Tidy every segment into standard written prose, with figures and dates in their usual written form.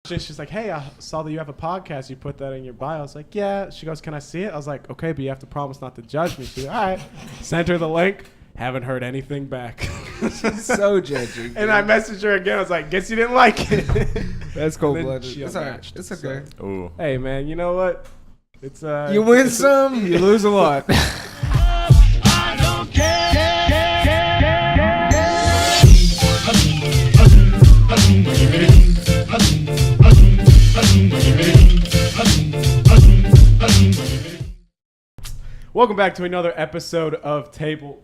She's like, hey, I saw that you have a podcast. You put that in your bio. I was like, yeah. She goes, can I see it? I was like, okay, but you have to promise not to judge me. She's like, all right. Sent her the link. Haven't heard anything back. She's so judging. And I messaged her again. I was like, guess you didn't like it. That's cold-blooded. It's all right. It's okay. So, ooh. Hey, man, you know what? It's you win some, you lose a lot. I don't care. Welcome back to another episode of Table.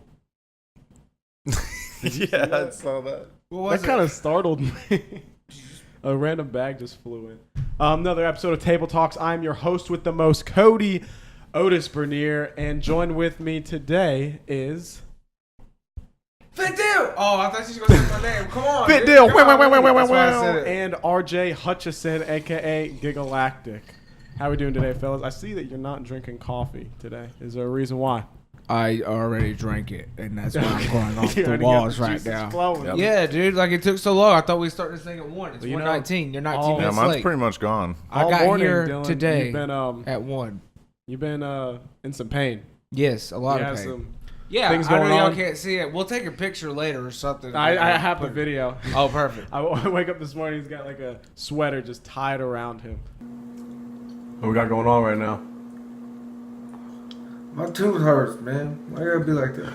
Yeah, I saw that. That kind of startled me. A random bag just flew in. Another episode of Table Talks. I'm your host with the most, Kody Otis Bernier, and joined with me today is Fit Deal! Oh, I thought she was going to say my name. Come on. Fit dude. Deal. Come on. That's why I said it. And RJ Hutchison, aka Gigalactic. How we doing today, fellas? I see that you're not drinking coffee today. Is there a reason why? I already drank it, and that's why I'm going off the walls right now. Yep. Yeah, dude, like it took so long. I thought we started this thing at 1. It's 1:19. You're 19 Yeah, minutes mine's late. pretty much gone. I All got morning, here Dylan, today You've been, at 1. You've been in some pain. Yes, a lot You of have pain. some Yeah, things I know going y'all on. can't see it. We'll take a picture later or something. I have the video. Oh, perfect. I wake up this morning, he's got like a sweater just tied around him. What we got going on right now? My tooth hurts, man. Why you gotta be like that?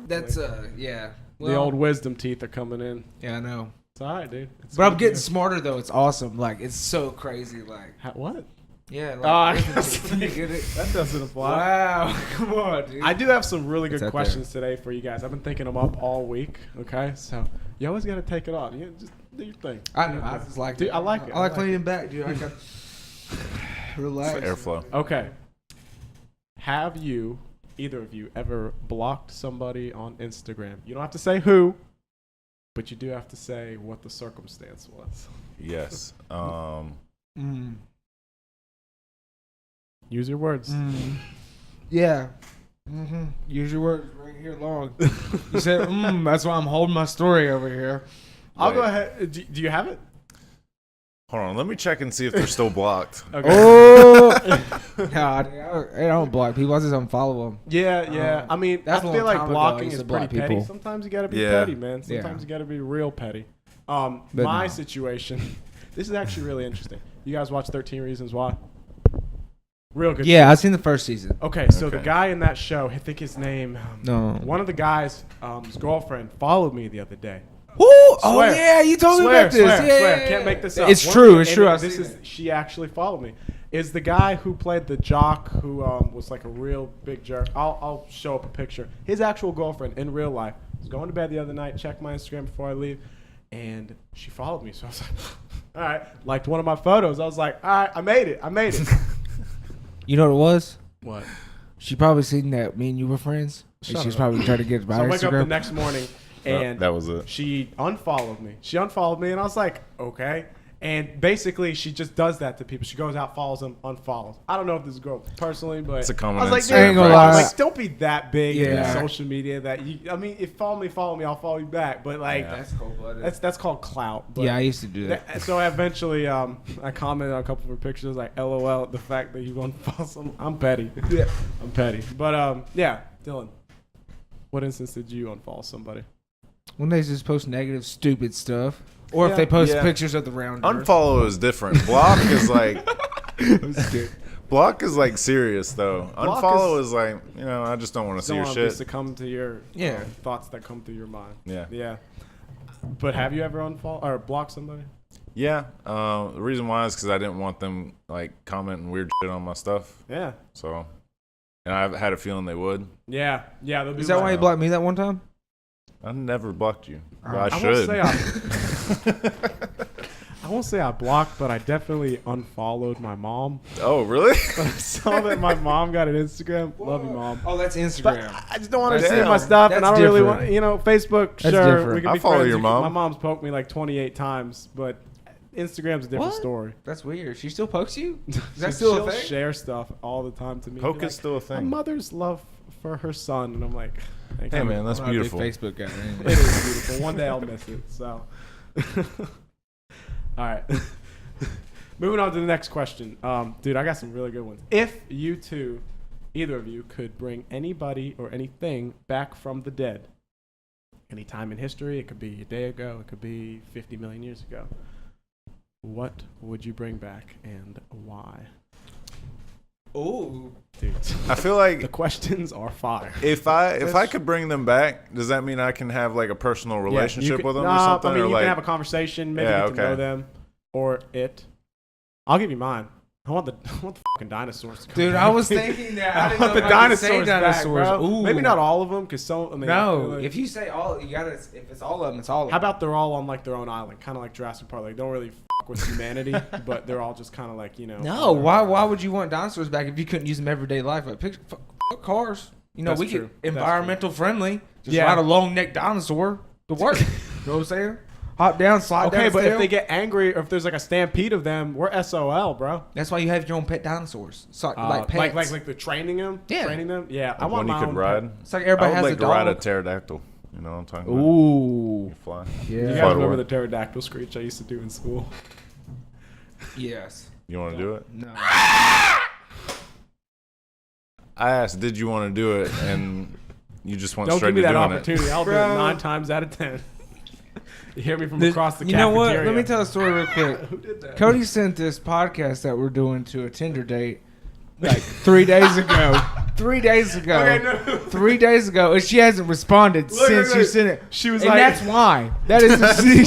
That's yeah. Well, The old wisdom teeth are coming in. Yeah, I know. It's all right, dude. It's But I'm good. getting smarter though. It's awesome. Like it's so crazy. Like What? yeah. Oh, I Like, was you get it? That doesn't apply. Wow. Come on, dude. I do have some really It's good out questions today for you guys. I've been thinking them up all week. Okay, so you always got to take it on. You just do your thing. I know. I just like Dude, it. I like it. I like leaning back, dude. I got relax. It's airflow. Okay. Have you, either of you, ever blocked somebody on Instagram? You don't have to say who, but you do have to say what the circumstance was. Yes. Mm. Use your words. Yeah. Mm-hmm. Use your words right here long. You said, that's why I'm holding my story over here. I'll Wait. go ahead. Do you have it? Hold on. Let me check and see if they're still blocked. Okay. Oh! No, I don't block people. I just unfollow them. Yeah. I mean, I That's a feel long like time ago, I blocking used is to block pretty petty. people. Sometimes you got to be Yeah. petty, man. Yeah. Sometimes you got to be real petty. But My no. situation, this is actually really interesting. You guys watch 13 Reasons Why? Real good. Yeah, I've seen the first season. Okay, so the Okay. guy in that show, I think his name, No. one of the guys, his girlfriend followed me the other day. Who? Oh Swear. yeah, you told me about this. Yeah. Can't make this up. It's true. It's And true. I've This seen is it. she actually followed me. Is the guy who played the jock who was like a real big jerk? I'll show up a picture. His actual girlfriend in real life was going to bed the other night. Checked my Instagram before I leave, and she followed me. So I was like, all right, liked one of my photos. I was like, all right, I made it. You know what it was? What? She probably seen that me and you were friends. And Shut she was up. probably trying to get So by I wake up the Instagram. next morning, and that was it. she unfollowed me. And I was like, okay. And basically, she just does that to people. She goes out, follows them, unfollows. I don't know if this girl personally, but It's a common I was like, Instagram dude, I ain't gonna lie. like, don't be that big in Yeah. social media that you. I mean, if follow me, I'll follow you back. But like, Yeah. cold-blooded. that's called clout. But Yeah, I used to do that. so eventually, I commented on a couple of her pictures, like, LOL, the fact that you unfollow some. I'm petty. Yeah. I'm petty. But yeah, Dylan, what instance did you unfollow somebody? When they just post negative, stupid stuff, or Yeah. if they post Yeah. pictures of the round. Unfollow is different. Block is like block is like serious though. Block Unfollow is like, I just don't want to see Don't your want to shit. succumb to your Yeah. thoughts that come through your mind. Yeah. Yeah. But have you ever unfollowed or blocked somebody? Yeah. The reason why is because I didn't want them like commenting weird shit on my stuff. Yeah. So, and I had a feeling they would. Yeah. They'll be Is that like, why you blocked me that one time? I never blocked you. But I I should. I won't say I blocked, but I definitely unfollowed my mom. Oh, really? But I saw that my mom got an Instagram. Love you, Mom. Oh, that's But Instagram. I just don't want to see Damn. my stuff, and I That's don't really different. want, Facebook. That's Sure, different. we can I'll be follow friends. your mom. My mom's poked me like 28 times, but Instagram's a different What? story. That's weird. She still pokes you? Is that She'll still a thing? share stuff all the time to me. Poke Be is still a A thing. mother's love for her son, and I'm like, thank Hey you. man, that's I'm not a big beautiful. Facebook guy. It is beautiful. One day I'll miss it. So, All right. Moving on to the next question. Dude, I got some really good ones. If you two, either of you, could bring anybody or anything back from the dead, any time in history, it could be a day ago, it could be 50 million years ago, what would you bring back and why? Ooh. Dude, I feel like the questions are fire. if I could bring them back, does that mean I can have like a personal relationship with them or something? I mean, or you like, can have a conversation, maybe Yeah, get to know okay. them, or it. I'll give you mine. I want the fucking dinosaurs to come Dude, back. I was thinking that. I I didn't want know the if I could say dinosaurs back, bro. Ooh. Maybe not all of them, because some. I mean, I feel No, like- if you say all, you gotta. If it's all of them, it's all of them. how about they're all on like their own island, kind of like Jurassic Park? Like, don't really fuck with humanity, but they're all just kind of like, you know. No, why would you want dinosaurs back if you couldn't use them everyday life? Like fuck cars. You know, That's we true. get environmental friendly. Just Yeah. ride a long neck dinosaur to work. You know what I'm saying? Hop down, slide down. Okay, but the if they get angry or if there's like a stampede of them, we're SOL, bro. that's why you have your own pet dinosaurs. So, like pets. like the training them. Yeah. Training them. Yeah, I one want you my could own ride. pet. It's like I everybody would has like a to ride a dog. pterodactyl. You know what I'm talking about? Ooh. You fly. You Yeah. guys Fly to remember work. the pterodactyl screech I used to do in school? Yes. You want to do it? No. I asked, did you want to do it? And you just went Don't straight give me to that doing opportunity. I'll do it Bro. 9 times out of 10. You hear me from across the You know what? cafeteria. Let me tell a story real quick. Who did that? Cody sent this podcast that we're doing to a Tinder date like 3 days ago. 3 days ago. Okay, no. 3 days ago, and she hasn't responded since look. you sent it. She was and like, that's why. That is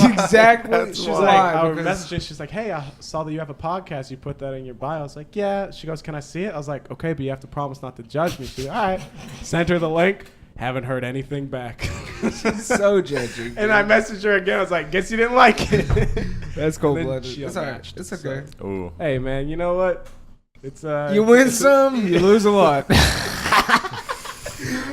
exactly. That's She's why. like, I because- messaged her. She's like, hey, I saw that you have a podcast. You put that in your bio. I was like, yeah. She goes, can I see it? I was like, okay, but you have to promise not to judge me. She's like, all right. Sent her the link. Haven't heard anything back. so judgy. And I messaged her again. I was like, guess you didn't like it. That's cold And then blooded. she It's all right. unmatched, It's okay. Ooh. Hey, man, you know what? It's You win it's- some, you lose a lot. I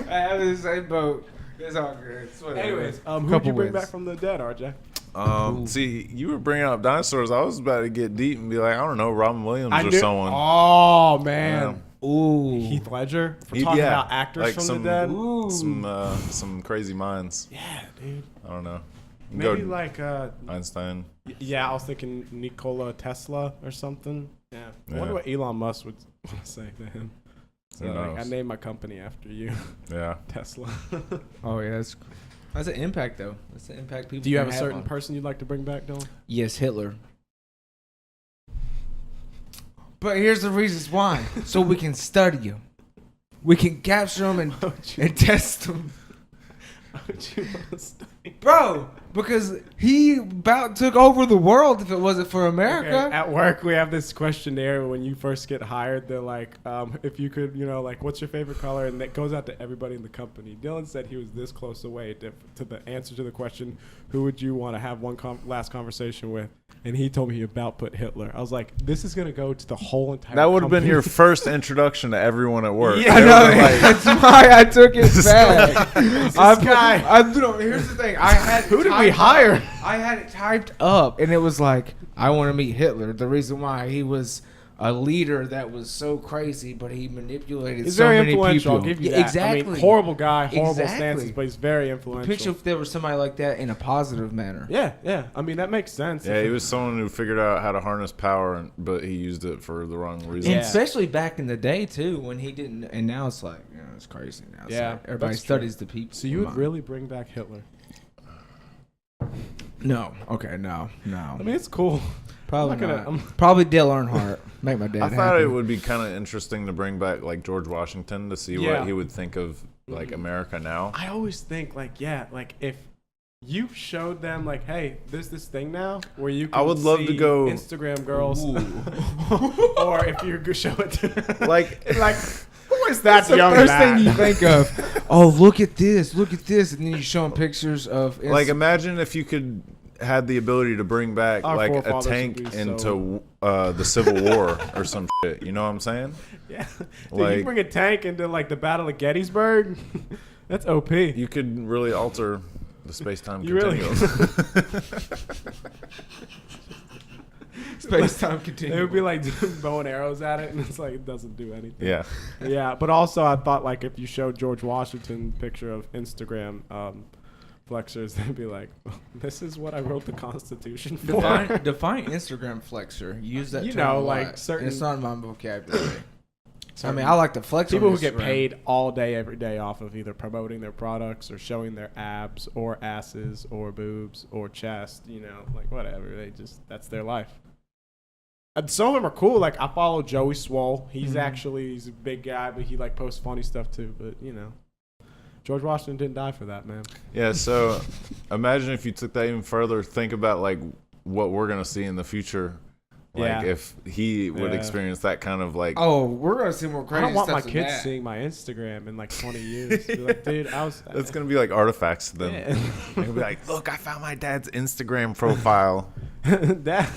have the same boat. It's all good. It's whatever. Anyways, who would Couple you bring wins. back from the dead, RJ? See, you were bringing up dinosaurs. I was about to get deep and be like, I don't know, Robin Williams or someone. Oh, man. Ooh. Heath Ledger. If we're He- talking yeah, about actors like from some- the dead. Ooh. Some crazy minds. Yeah, dude. I don't know. Maybe Go like, Einstein. yeah, I was thinking Nikola Tesla or something. Yeah. I wonder Yeah. what Elon Musk would say to him. So, Who like, I knows? named my company after you, Yeah. Tesla. Oh yeah, that's an impact though. That's an impact people. Do you have a can certain on. person you'd like to bring back, Dylan? Yes, Hitler. But here's the reasons why. So we can study him. We can capture him and test him. Would you want to study? Bro, because he about took over the world if it wasn't for America. Okay, at work, we have this questionnaire when you first get hired. They're like, if you could, like, what's your favorite color? And that goes out to everybody in the company. Dylan said he was this close away to the answer to the question, who would you want to have one last conversation with? And he told me he about put Hitler. I was like, this is going to go to the whole entire That would have been company. your first introduction to everyone at work. Yeah, I They know. were like, That's why I took it back. This guy. Here's the thing. I had Who it did we typed hire? up. I had it typed up, and it was like, I want to meet Hitler. The reason why he was a leader that was so crazy, but he manipulated He's so very many influential. people. I'll give you Yeah, that. exactly. I mean, horrible guy, horrible Exactly. stances, but he's very influential. Picture if there was somebody like that in a positive manner. Yeah, yeah. I mean, that makes sense. yeah, he was someone who figured out how to harness power, but he used it for the wrong reasons. Yeah. And especially back in the day too, when he didn't. And now it's like, it's crazy. Now it's Yeah, like everybody that's true. studies the people. So you would really bring back Hitler? No. Okay. No. I mean, it's cool. Probably I'm not not. gonna- Probably Dale Earnhardt. Make my dad I thought happy. it would be kind of interesting to bring back like George Washington to see Yeah. what he would think of like America now. I always think like, yeah, like if you showed them like, hey, there's this thing now where you can I would love to see go- Instagram girls, or if you could show it to Like, like who is that That's the young first man? thing you think of. Oh, look at this, and then you show them pictures of. like imagine if you could had the ability to bring back Our like a forefathers tank would be into the Civil War or some shit. You know what I'm saying? Yeah, dude, Like- you bring a tank into like the Battle of Gettysburg. That's OP. You could really alter the space-time You really- continuum. Space time They continuum. would be like doing bow and arrows at it, and it's like it doesn't do anything. Yeah. Yeah, but also I thought like if you showed George Washington picture of Instagram, flexers, they'd be like, "This is what I wrote the Constitution for." Define Instagram flexer. Use that You term know, a like lot, certain- and it's not in my vocabulary. I mean, I like to flex. People on who get Instagram. paid all day, every day off of either promoting their products or showing their abs or asses or boobs or chest, like whatever. That's their life. And some of them are cool. Like I follow Joey Swole. He's a big guy, but he like posts funny stuff too. But George Washington didn't die for that, man. Yeah, so imagine if you took that even further. Think about like what we're gonna see in the future. Like if he would experience that kind of like. Oh, we're gonna see more I crazy don't want my stuff than kids that. seeing my Instagram in like 20 years. Be like, dude, I was. It's gonna be like artifacts to them. Yeah. They'll be like, "Look, I found my dad's Instagram profile." that.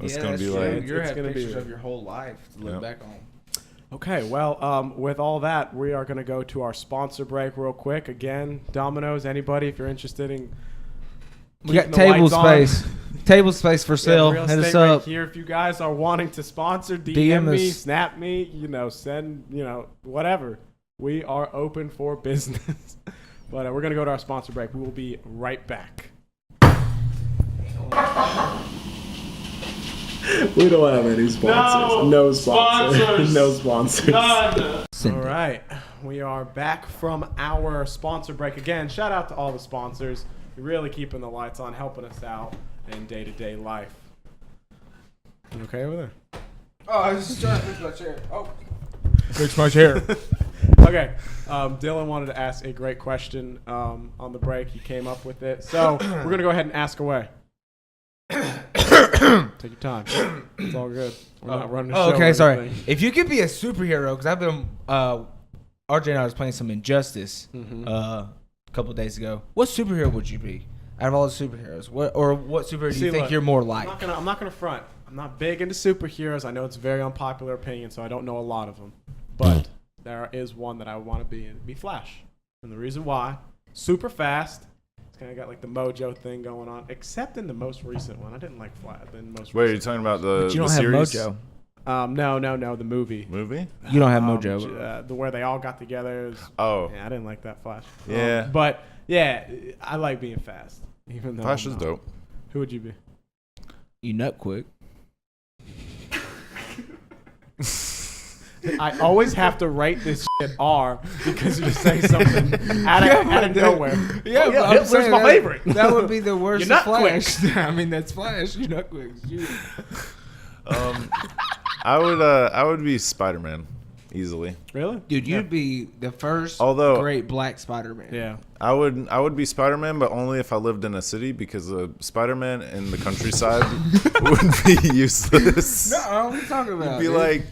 It's Yeah, gonna that's be true. like, You're it's gonna gonna be- pictures of your whole life to look Yep. back on. Okay, well, with all that, we are going to go to our sponsor break real quick. Again, Domino's, anybody, if you're interested in We got keeping the table lights on. space. Table space for sale. Real Hit estate us right up. here. If you guys are wanting to sponsor, DM DM me, us. snap me, send, whatever. We are open for business. But we're going to go to our sponsor break. We will be right back. We don't have any sponsors. No sponsors. No sponsors. None. All right. We are back from our sponsor break again. Shout out to all the sponsors. You're really keeping the lights on, helping us out in day-to-day life. You okay over there? Oh, I was just trying to fix my chair. Oh. Fix my chair. Okay. Dylan wanted to ask a great question on the break. He came up with it. So we're going to go ahead and ask away. Take your time. It's all good. We're not running a show. okay, or sorry. anything. If you could be a superhero, because I've been, RJ and I was playing some Injustice a couple days ago. What superhero would you be out of all the superheroes? What superhero do See, you think look, you're more like? I'm not gonna front. I'm not big into superheroes. I know it's a very unpopular opinion, so I don't know a lot of them. But there is one that I want to be in. Be Flash, and the reason why: super fast. It's kind of got like the mojo thing going on. Except in the most recent one, I didn't like Flash. wait, are you talking about the But you don't the have series mojo. No, the movie. movie? You don't have mojo. The where they all got together. Oh, Yeah, I didn't like that Flash. Yeah. But yeah, I like being fast. Even though Flash I'm is not. dope. Who would you be? You nut quick. I always have to rate this shit R because you say something out of nowhere. Yeah, Oh, but I'm Hitler's saying my that- favorite. That would be the worst. You're of nut quick. Flash. I mean, that's Flash. You nut quick. I would be Spider-Man easily. Really? Dude, you'd be the first Although- great black Spider-Man. Yeah. I would be Spider-Man, but only if I lived in a city because Spider-Man in the countryside would be useless. No, what are you talking about? You'd be dude? like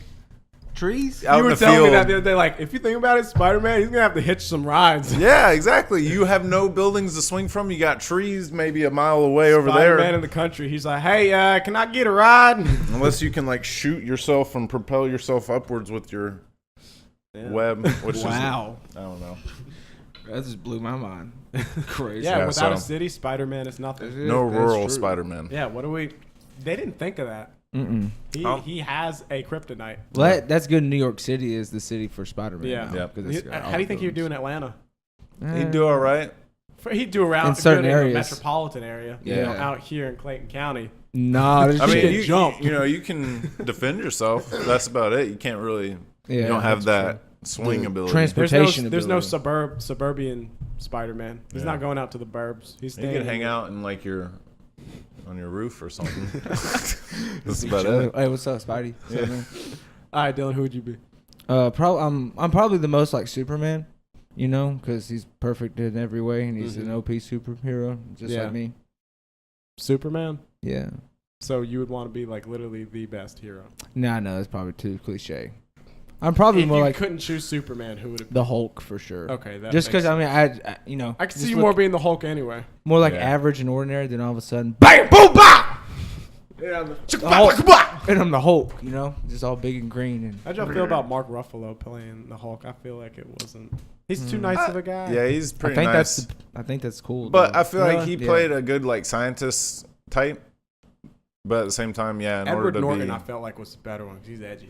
trees. out You in were the telling me field. that the other day. Like, if you think about it, Spider-Man, he's gonna have to hitch some rides. Yeah, exactly. You have no buildings to swing from. You got trees maybe a mile away over Spider-Man there. in the country. He's like, hey, can I get a ride? Unless you can like shoot yourself and propel yourself upwards with your web. Which Wow. is, I don't know. That just blew my mind. Crazy. Yeah, Yeah, without a so- city, Spider-Man is nothing. No That's rural true. Spider-Man. Yeah, what do we? They didn't think of that. Mm-mm. He has a kryptonite. Well, that's good. New York City is the city for Spider-Man. Yeah. now, Yep. 'cause it's got How all do you the think he'd do in buildings. Atlanta? He'd do all right. He'd do around In certain good areas. the metropolitan area. Yeah. You know, out here in Clayton County. Nah, there's I shit. mean, get jumped. you can defend yourself. That's about it. You can't really. Yeah, you don't have that's that swing ability. Transportation There's no ability. suburban Spider-Man. He's Yeah. not going out to the burbs. He's You staying can hang in- out in like on your roof or something. That's about it. Hey, what's up, Spidey? Yeah. All right, Dylan, who would you be? I'm probably the most like Superman, you know, because he's perfect in every way and he's an OP superhero, just Yeah. like me. Superman. Yeah. So you would want to be like literally the best hero. Nah, no, that's probably too cliche. I'm probably If more you like couldn't choose Superman, who would it be? the Hulk for sure. Okay, that Just makes because I you know, I could just see you look more being the Hulk anyway. more like Yeah. average and ordinary. Then all of a sudden, bam, boom, bam, the Hulk. And I'm the Hulk. You know, just all big and green. And How'd y'all feel about Mark Ruffalo playing the Hulk? I feel like it wasn't. He's too nice of a guy. Yeah, he's I pretty think nice. I think that's cool. But though. I feel like Really? he Yeah. played a good like scientist type. But at the same time, yeah, in Edward order to Norton, be, I felt like was the better one. 'Cause he's edgy.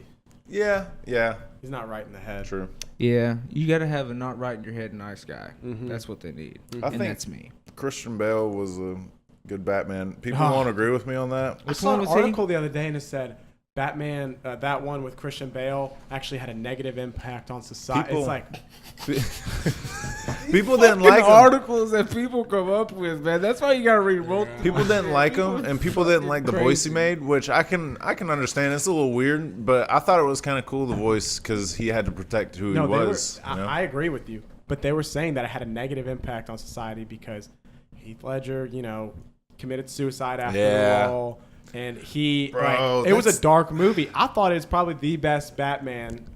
Yeah. He's not right in the head. True. Yeah, you got to have a not right in your head nice guy. Mm-hmm. That's what they need. I And think that's me. Christian Bale was a good Batman. People Oh. won't agree with me on that. I saw an article the other day and it said Batman, that one with Christian Bale, actually had a negative impact on society. People- It's like People didn't Fucking like him. articles that people come up with, man. That's why you got to read both. People didn't like him, and people didn't like the voice he made, which I can understand. It's a little weird, but I thought it was kind of cool, the voice, because he had to protect who he was. You know? I agree with you, but they were saying that it had a negative impact on society because Heath Ledger, committed suicide after the role. And it was a dark movie. I thought it was probably the best Batman,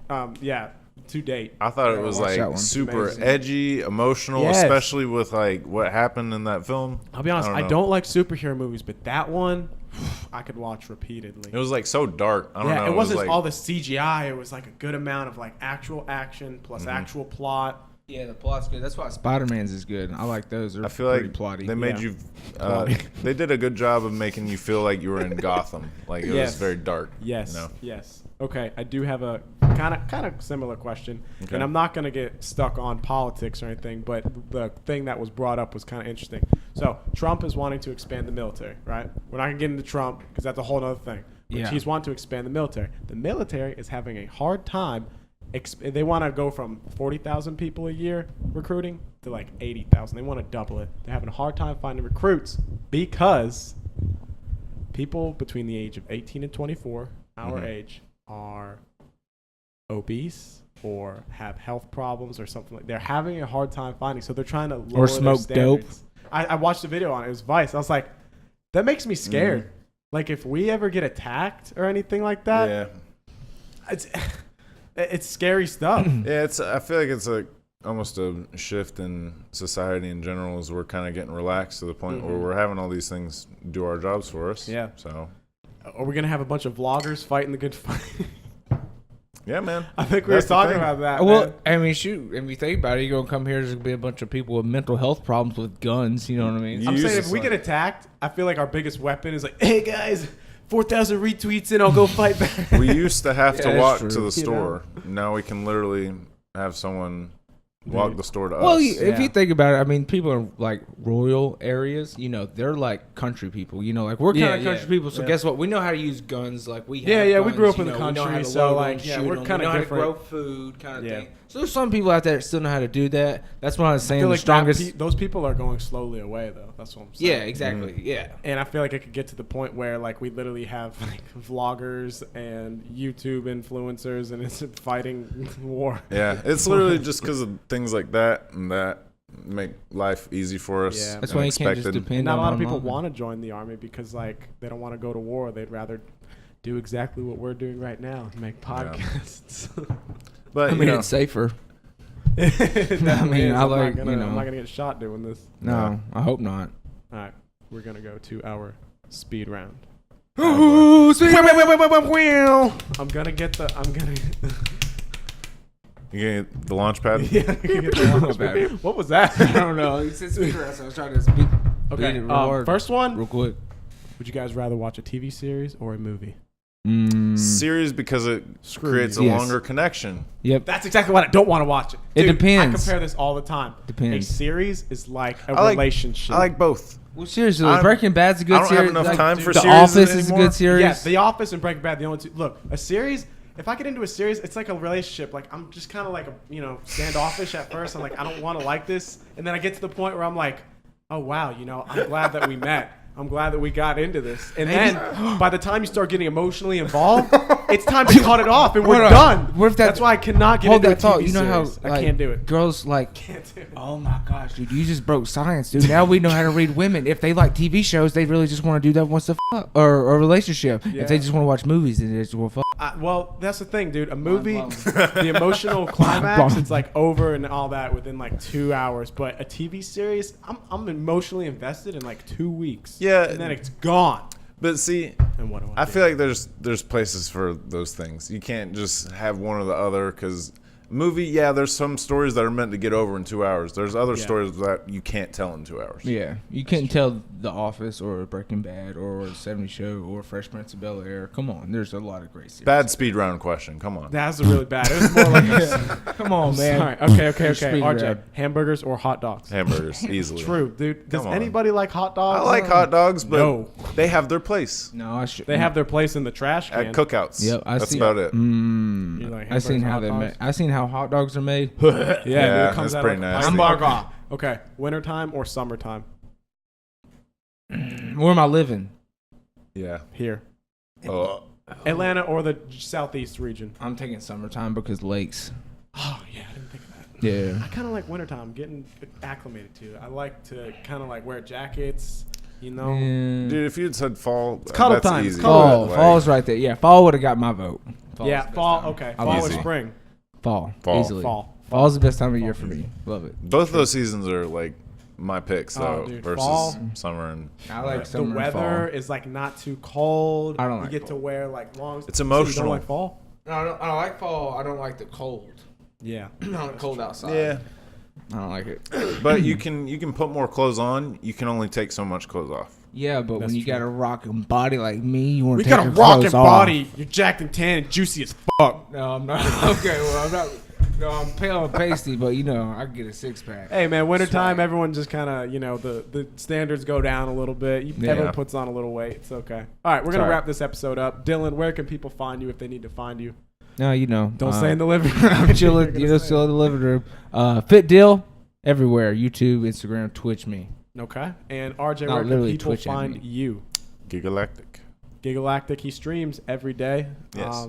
to date. I thought it was watch that like one. super Amazing. edgy, emotional, Yes. especially with like what happened in that film. I'll be honest, I know. don't like superhero movies, but that one I could watch repeatedly. It was like so dark. I don't know. It wasn't was like, all the CGI. It was like a good amount of like actual action plus actual plot. Yeah, the plot's good. That's why Spider-Man's is good. I like those. They're I feel like pretty plotty. they made you. They did a good job of making you feel like you were in Gotham. Like it Yes. was very dark. Yes. You know? Yes. Okay, I do have a kind of similar question, Okay. and I'm not gonna get stuck on politics or anything, but the thing that was brought up was kind of interesting. So Trump is wanting to expand the military, right? We're not gonna get into Trump because that's a whole other thing. But Yeah. he's wanting to expand the military. The military is having a hard time. They want to go from 40,000 people a year recruiting to like 80,000. They want to double it. They're having a hard time finding recruits because people between the age of 18 and 24, our age, are obese or have health problems or something like. They're having a hard time finding, so they're trying to lower smoke their standards. I watched a video on it. It was Vice. I was like, that makes me scared. Like if we ever get attacked or anything like that, Yeah. it's scary stuff. Yeah. I feel like it's almost a shift in society in general as we're kind of getting relaxed to the point where we're having all these things do our jobs for us. Yeah. So. Are we gonna have a bunch of vloggers fighting the good fight? Yeah, man. I think we were That's the talking thing. about that. Well, man. I mean, shoot. If you think about it, you're gonna come here. There's gonna be a bunch of people with mental health problems with guns. You know what I mean? I'm use saying this if we like- get attacked, I feel like our biggest weapon is like, hey guys, 4,000 retweets and I'll go fight back. We used to have to Yeah, walk that's to true. the store. Now we can literally have someone walk the store to Well, us. if you think about it, I mean, people in like rural areas, they're like country people. Like we're kind of Yeah, country people. So yeah. guess what? We know how to use guns. Like we Yeah, have yeah, we guns, grew up in the we know how country, to so, load like, them, yeah, shoot we're them. kinda we know different. how to grow food, kind of Yeah. thing. So there's some people out there that still know how to do that. That's what I was I saying. feel The like strongest. those people are going slowly away though. That's what I'm saying. Yeah, exactly. Yeah. And I feel like it could get to the point where like we literally have like vloggers and YouTube influencers and it's a fighting war. Yeah, it's literally just because of things like that and that make life easy for us. Yeah. That's and why you can't just expected. depend And not on a lot of one people mom. want to join the army because like they don't want to go to war. They'd rather do exactly what we're doing right now, make podcasts. But I mean, it's safer. I mean, I like, I'm not gonna get shot doing this. No, I hope not. All right, we're gonna go to our speed round. Ooh, sweet. I'm gonna get the. I'm gonna. you get the launch pad. Yeah, I'm gonna get the launch pad. What was that? I don't know. He said speed round, so I was trying to speak. Okay, Beat it real hard. first one. Real quick. Would you guys rather watch a TV series or a movie? Series because it Screw creates you. a Yes. longer connection. Yep. That's exactly what I don't want to watch it. It Dude, depends. I compare this all the time. Depends. A series is like a I like- relationship. I like both. Well, seriously, I'm- Breaking Bad's a good I don't series. have enough Like, time for The series Office is a anymore. good series. Yeah, The Office and Breaking Bad, the only two. Look, a series. If I get into a series, it's like a relationship. Like I'm just kind of like standoffish at first. I'm like I don't want to like this, and then I get to the point where I'm like, oh wow, I'm glad that we met. I'm glad that we got into this. And then by the time you start getting emotionally involved, it's time to cut it off and we're Hold on. done. What if that- That's why I cannot get Hold into that a thought. TV You know how series. I like, can't do it. girls like. Can't do it. Oh my gosh, dude! You just broke science, dude. Now we know how to read women. If they like TV shows, they really just want to do that once the or a relationship. Yeah. If they just want to watch movies, then they just want to fuck. Well, that's the thing, dude. A movie, blown. the emotional climax, blown. it's like over and all that within like 2 hours. But a TV series, I'm emotionally invested in like 2 weeks. Yeah. And then it's gone. But see, And what do I do? feel like there's places for those things. You can't just have one or the other because Movie, yeah, there's some stories that are meant to get over in 2 hours. There's other Yeah. stories that you can't tell in 2 hours. Yeah, you couldn't tell The Office or Breaking Bad or The 70 Show or Fresh Prince of Bel-Air. Come on, there's a lot of great series. Bad speed round question. Come on. That's really bad. It was more like Come on, man. Sorry. Okay. Speed RJ, round. hamburgers or hot dogs? Hamburgers, easily. True, dude. Does Come on. anybody like hot dogs? I like hot dogs, but No. they have their place No, I should. They have their place in the trash can. at cookouts. Yep, That's about it. You like I seen hamburgers, how hot they dogs? made. I seen how hot dogs are made. Yeah, dude, Yeah, it comes that's out pretty of nasty. Hamburger. Okay, wintertime or summertime? Where am I living? Yeah. Here, Oh, Atlanta or the southeast region? I'm taking summertime because lakes. Oh yeah, I didn't think of that. Yeah. I kind of like wintertime. I'm getting acclimated to it. I like to kind of like wear jackets. You know, Yeah. dude, if you'd said fall, cuddle that's time. easy. Fall. Like, Fall's right there. Yeah, fall would have got my vote. Fall's yeah, the best fall. time. Okay, I fall love or Easy. spring. Fall. Fall. Easily. Fall. Fall's the best time of year for me. Love it. Both those seasons are like my picks, though, dude, versus fall. summer and. I like The summer and weather fall. is like not too cold. I don't You like get fall. to wear like long. It's So you emotional. don't like fall? No, I don't like fall. I don't like the cold. Yeah. I don't like cold outside. Yeah, I don't like it. but you can put more clothes on. You can only take so much clothes off. Yeah, but That's when you true. got a rocking body like me, you want We to take got a your rocking clothes off. body. You're jacked and tan and juicy as fuck. No, I'm not. Okay, well, I'm not. No, I'm pale and pasty, but you know, I get a six pack. Hey man, wintertime, Swag. everyone just kind of, the standards go down a little bit. Yeah. Everyone puts on a little weight. It's okay. All right, we're going to Sorry. wrap this episode up. Dylan, where can people find you if they need to find you? No, you know. Don't say in the living room. I'm chilling, you know, still in the living room. Fit Deal everywhere. YouTube, Instagram, Twitch me. Okay. And RJ, Not where can literally people Twitch at find me. you? Gigalactic. Gigalactic, he streams every day. Yes.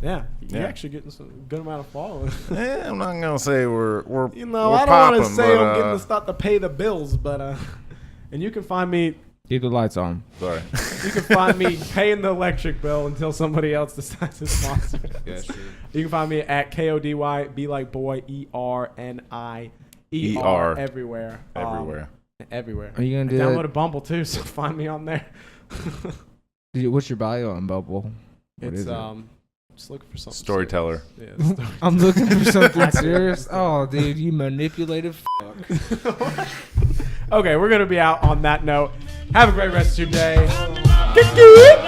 Yeah, you're Yeah. actually getting some good amount of followers. I'm not gonna say we're You know, we're I don't want to popping, say but, I'm getting to start to pay the bills, but and you can find me. Keep the lights on. Sorry. You can find me paying the electric bill until somebody else decides to sponsor. That's true. You can find me at KODY, be like boy, ERNIER ER. everywhere. Everywhere. Everywhere. Are you gonna I do that? downloaded Bumble too, so find me on there. What's your bio on Bubble? What It's is it? just looking for something. Storyteller. serious. Yeah, story- I'm looking for something serious. Oh, dude, you manipulative fuck. Okay, we're gonna be out on that note. Have a great rest of your day. Get good.